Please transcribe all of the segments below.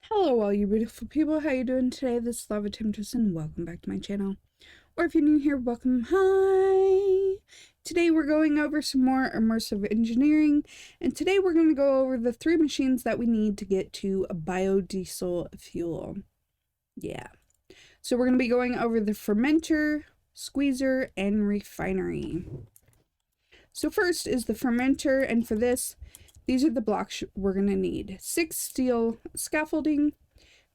Hello all you beautiful people, how you doing today? This is Lava Temptress and welcome back to my channel. Or if you're new here, welcome, hi! Today we're going over some more immersive engineering, and today we're going to go over the 3 machines that we need to get to a biodiesel fuel. Yeah. So we're going to be going over the fermenter, squeezer, and refinery. So first is the fermenter, and for this, these are the blocks we're going to need. 6 steel scaffolding,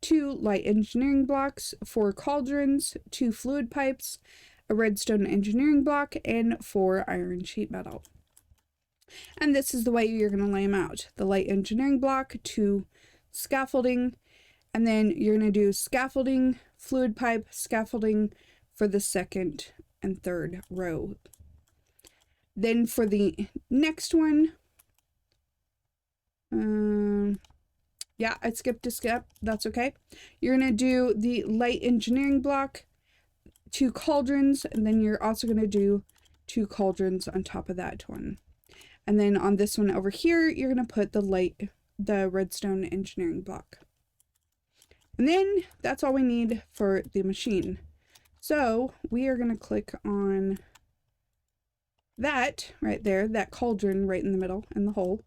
2 light engineering blocks, 4 cauldrons, 2 fluid pipes, a redstone engineering block, and 4 iron sheet metal. And this is the way you're going to lay them out. The light engineering block, 2 scaffolding, and then you're going to do scaffolding, fluid pipe, scaffolding for the second and third row. Then for the next one, yeah, I skipped a step. That's okay. You're going to do the light engineering block, 2 cauldrons, and then you're also going to do 2 cauldrons on top of that one. And then on this one over here, you're going to put the redstone engineering block. And then that's all we need for the machine. So we are going to click on that right there, that cauldron right in the middle in the hole,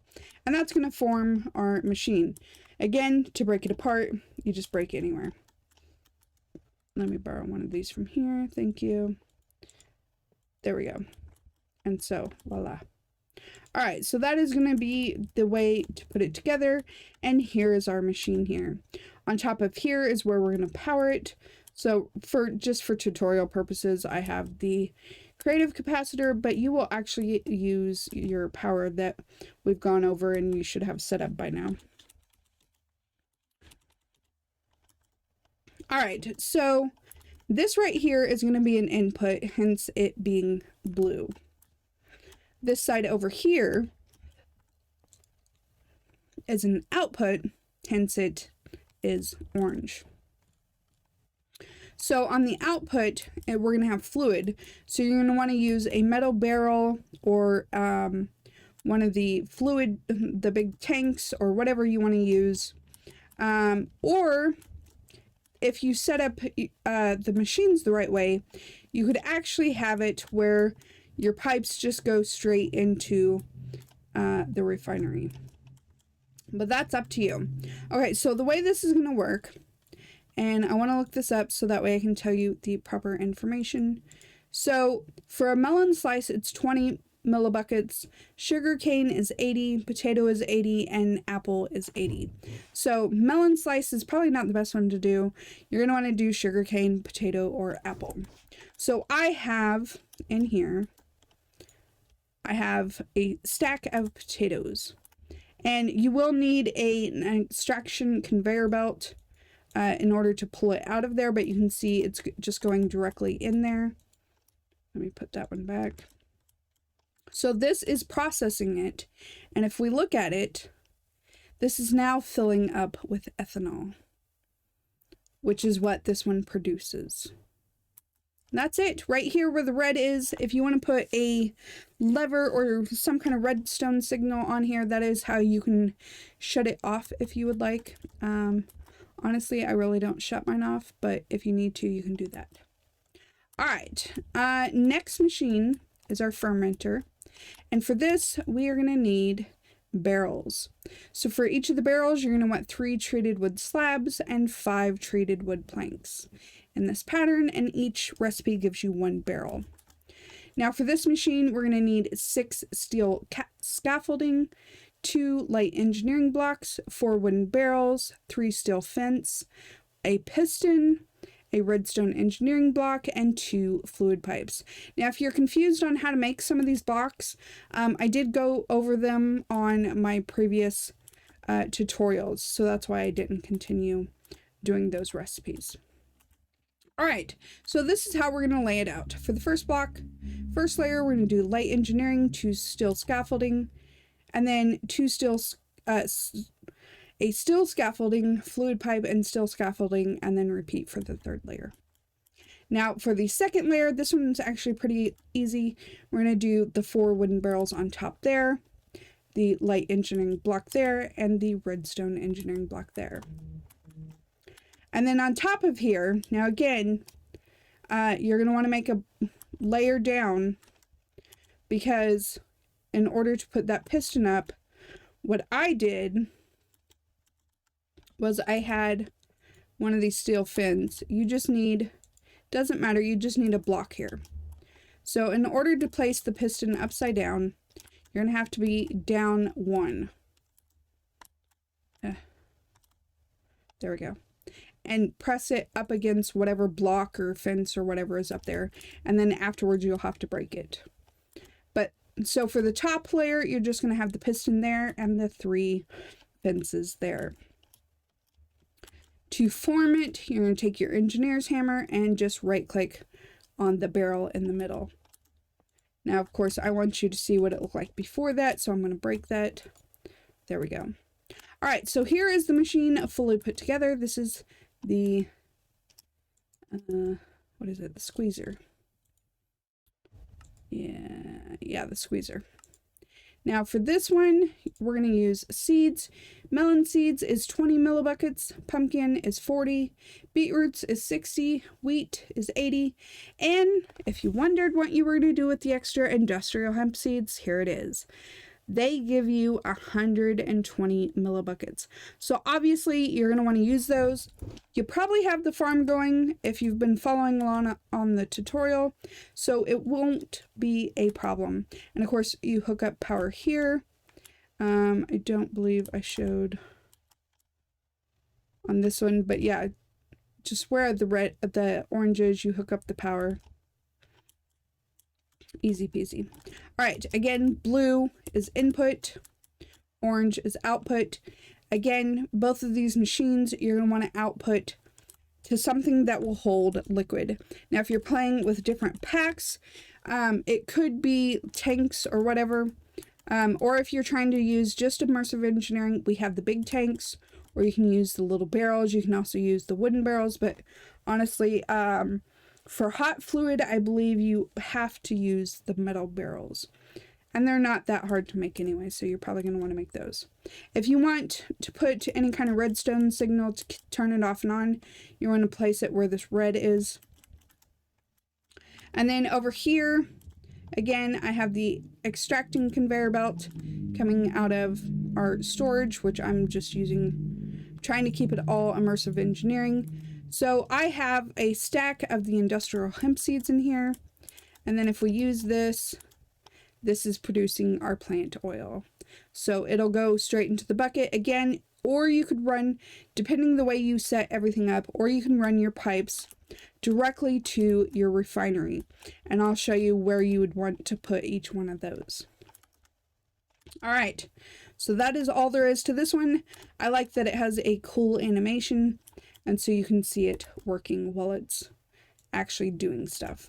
and that's going to form our machine. Again, to break it apart, you just break it anywhere. Let me borrow one of these from here, thank you. There we go. And so voila. All right, so that is going to be the way to put it together, and here is our machine here. On top of here is where we're going to power it. So just for tutorial purposes, I have the creative capacitor, but you will actually use your power that we've gone over and you should have set up by now. All right, so this right here is going to be an input, hence it being blue. This side over here is an output, hence it is orange. So on the output, we're going to have fluid. So you're going to want to use a metal barrel or one of the fluid, the big tanks or whatever you want to use. Or if you set up the machines the right way, you could actually have it where your pipes just go straight into the refinery. But that's up to you. Okay, so the way this is going to work, and I want to look this up so that way I can tell you the proper information. So for a melon slice, it's 20 millibuckets. Sugar cane is 80, potato is 80, and apple is 80. So melon slice is probably not the best one to do. You're going to want to do sugar cane, potato, or apple. So I have in here, I have a stack of potatoes. And you will need an extraction conveyor belt in order to pull it out of there, but you can see it's just going directly in there. Let me put that one back. So this is processing it, and if we look at it, this is now filling up with ethanol, which is what this one produces. And that's it, right here where the red is. If you want to put a lever or some kind of redstone signal on here, that is how you can shut it off if you would like. Honestly, I really don't shut mine off, but if you need to, you can do that. All right, next machine is our fermenter. And for this, we are going to need barrels. So for each of the barrels, you're going to want 3 treated wood slabs and 5 treated wood planks in this pattern, and each recipe gives you 1 barrel. Now for this machine, we're going to need 6 steel scaffolding, 2 light engineering blocks, 4 wooden barrels, 3 steel fence, a piston, a redstone engineering block, and 2 fluid pipes. Now, if you're confused on how to make some of these blocks, I did go over them on my previous tutorials, so that's why I didn't continue doing those recipes. All right, so this is how we're going to lay it out. For the first block, first layer, we're going to do light engineering, 2 steel scaffolding, and then 2 steel, a steel scaffolding, fluid pipe, and steel scaffolding, and then repeat for the third layer. Now for the second layer, this one's actually pretty easy. We're going to do the 4 wooden barrels on top there, the light engineering block there, and the redstone engineering block there. And then on top of here, now again, you're going to want to make a layer down, because in order to put that piston up, what I did was I had one of these steel fins. You just need, doesn't matter, you just need a block here. So in order to place the piston upside down, you're going to have to be down one. There we go. And press it up against whatever block or fence or whatever is up there. And then afterwards you'll have to break it. But so for the top layer, you're just going to have the piston there and the 3 fences there. To form it, you're going to take your engineer's hammer and just right click on the barrel in the middle. Now, of course, I want you to see what it looked like before that, so I'm going to break that. There we go. All right, so here is the machine fully put together. This is the, what is it? The squeezer. Yeah, the squeezer. Now for this one, we're going to use seeds. Melon seeds is 20 millibuckets. Pumpkin is 40. Beetroots is 60. Wheat is 80. And if you wondered what you were going to do with the extra industrial hemp seeds, here it is. They give you 120 millibuckets. So obviously you're going to want to use those. You probably have the farm going if you've been following along on the tutorial, so it won't be a problem. And of course you hook up power here. I don't believe I showed on this one, but yeah, just where the orange is, you hook up the power. Easy peasy. All right, again, blue is input, orange is output. Again, both of these machines, you're going to want to output to something that will hold liquid. Now, if you're playing with different packs, it could be tanks or whatever. Or if you're trying to use just Immersive Engineering, we have the big tanks, or you can use the little barrels. You can also use the wooden barrels, but honestly, for hot fluid, I believe you have to use the metal barrels. And they're not that hard to make anyway, so you're probably going to want to make those. If you want to put any kind of redstone signal to turn it off and on, you want to place it where this red is. And then over here, again, I have the extracting conveyor belt coming out of our storage, which I'm just using, trying to keep it all Immersive Engineering. So I have a stack of the industrial hemp seeds in here. And then if we use this, this is producing our plant oil. So it'll go straight into the bucket again, or you could run, depending the way you set everything up, or you can run your pipes directly to your refinery. And I'll show you where you would want to put each one of those. All right, so that is all there is to this one. I like that it has a cool animation, and so you can see it working while it's actually doing stuff.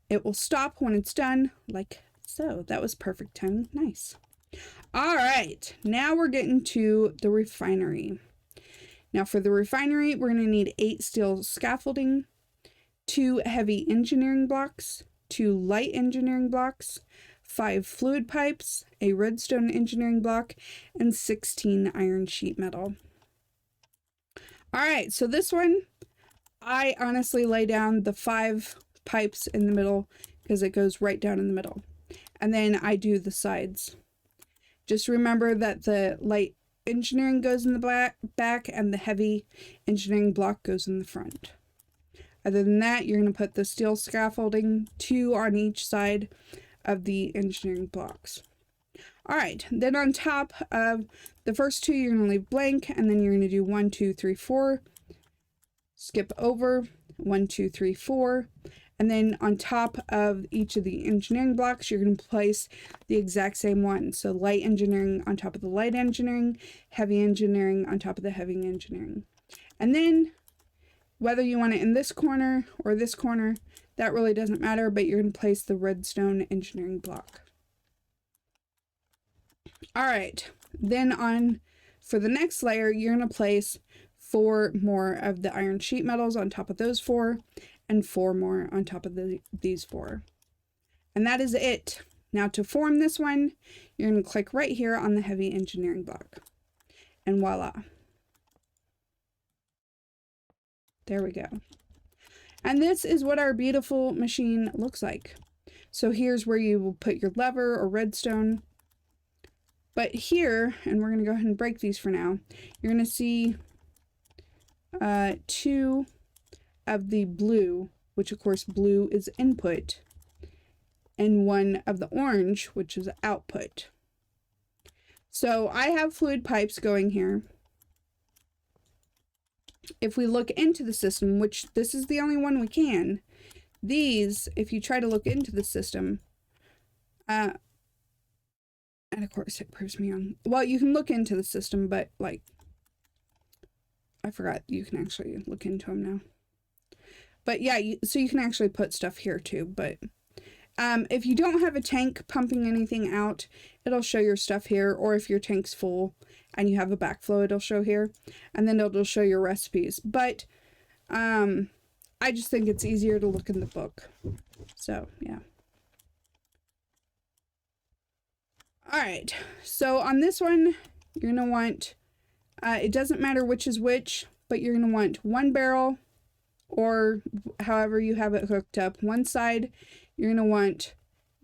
It will stop when it's done, like so. That was perfect timing. Nice. All right, now we're getting to the refinery. Now for the refinery, we're going to need 8 steel scaffolding, 2 heavy engineering blocks, 2 light engineering blocks, 5 fluid pipes, a redstone engineering block, and 16 iron sheet metal. All right, so this one, I honestly lay down the 5 pipes in the middle because it goes right down in the middle. And then I do the sides. Just remember that the light engineering goes in the back and the heavy engineering block goes in the front. Other than that, you're going to put the steel scaffolding 2 on each side of the engineering blocks. All right, then on top of the first 2, you're going to leave blank, and then you're going to do 1, 2, 3, 4. Skip over 1, 2, 3, 4. And then on top of each of the engineering blocks, you're going to place the exact same one. So light engineering on top of the light engineering, heavy engineering on top of the heavy engineering. And then whether you want it in this corner or this corner, that really doesn't matter, but you're going to place the redstone engineering block. All right, then on for the next layer, you're going to place 4 more of the iron sheet metals on top of those 4, and 4 more on top of these 4. And that is it. Now to form this one, you're going to click right here on the heavy engineering block. And voila. There we go. And this is what our beautiful machine looks like. So here's where you will put your lever or redstone. But here, and we're going to go ahead and break these for now, you're going to see 2 of the blue, which of course blue is input, and 1 of the orange, which is output. So I have fluid pipes going here. If we look into the system, which this is the only one we can, these, if you try to look into the system, and of course it proves me wrong. Well, you can look into the system, but like, I forgot you can actually look into them now. But yeah, so you can actually put stuff here too. But if you don't have a tank pumping anything out, it'll show your stuff here. Or if your tank's full and you have a backflow, it'll show here. And then it'll show your recipes. But I just think it's easier to look in the book. So, yeah. Alright, so on this one, you're going to want, it doesn't matter which is which, but you're going to want 1 barrel, or however you have it hooked up. One side, you're going to want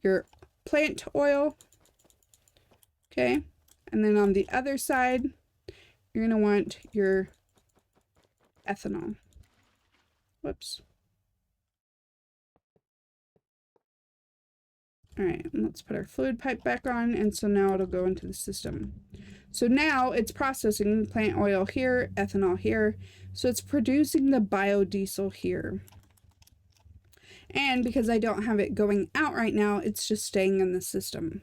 your plant oil, okay? And then on the other side, you're going to want your ethanol. Whoops. All right, let's put our fluid pipe back on, and so now it'll go into the system. So now it's processing plant oil here, ethanol here, so it's producing the biodiesel here. And because I don't have it going out right now, it's just staying in the system.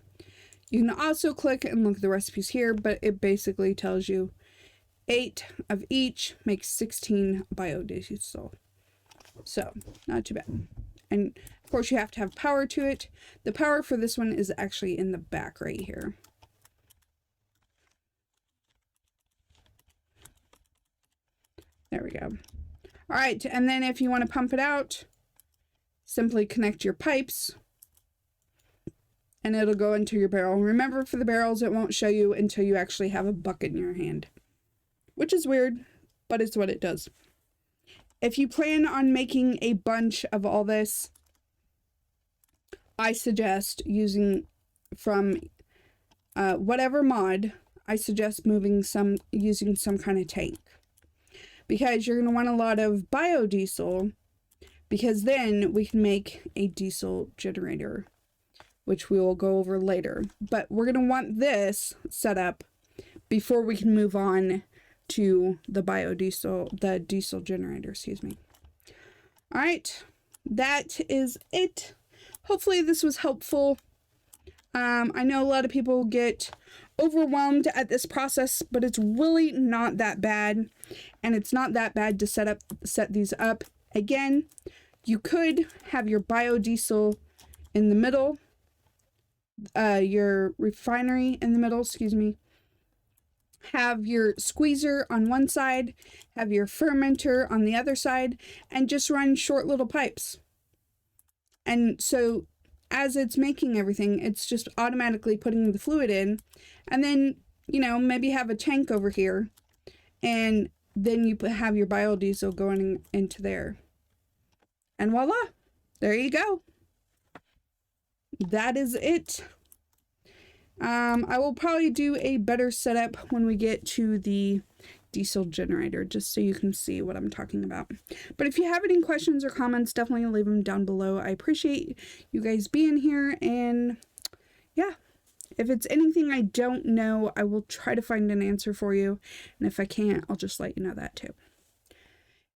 You can also click and look at the recipes here, but it basically tells you 8 of each makes 16 biodiesel. So, not too bad. And of course you have to have power to it. The power for this one is actually in the back right here. There we go. All right, and then if you want to pump it out, simply connect your pipes and it'll go into your barrel. Remember, for the barrels, it won't show you until you actually have a bucket in your hand, which is weird, but it's what it does. If you plan on making a bunch of all this, I suggest using from whatever mod, I suggest using some kind of tank. Because you're going to want a lot of biodiesel, because then we can make a diesel generator, which we will go over later. But we're going to want this set up before we can move on to the biodiesel, the diesel generator, excuse me. All right, that is it. Hopefully this was helpful. I know a lot of people get overwhelmed at this process, but it's really not that bad, and it's not that bad to set these up. Again, you could have your biodiesel in the middle, your refinery in the middle, excuse me. Have your squeezer on one side, have your fermenter on the other side, and just run short little pipes. And so as it's making everything, it's just automatically putting the fluid in, and then, you know, maybe have a tank over here, and then you have your biodiesel going into there. And voila, there you go. That is it. I will probably do a better setup when we get to the diesel generator, just so you can see what I'm talking about. But if you have any questions or comments, definitely leave them down below. I appreciate you guys being here, and yeah, if it's anything I don't know, I will try to find an answer for you, and if I can't, I'll just let you know that too.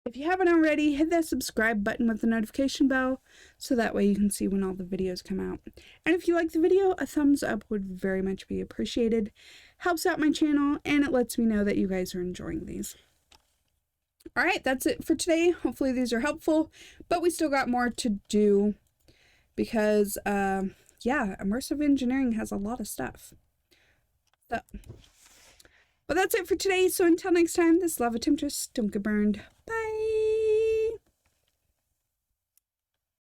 If you haven't already, hit that subscribe button with the notification bell, so that way you can see when all the videos come out. And if you like the video, a thumbs up would very much be appreciated. Helps out my channel, and it lets me know that you guys are enjoying these. Alright, that's it for today. Hopefully these are helpful, but we still got more to do, because, yeah, Immersive Engineering has a lot of stuff. So, but that's it for today, so until next time, this is Lava Temptress. Don't get burned. Bye!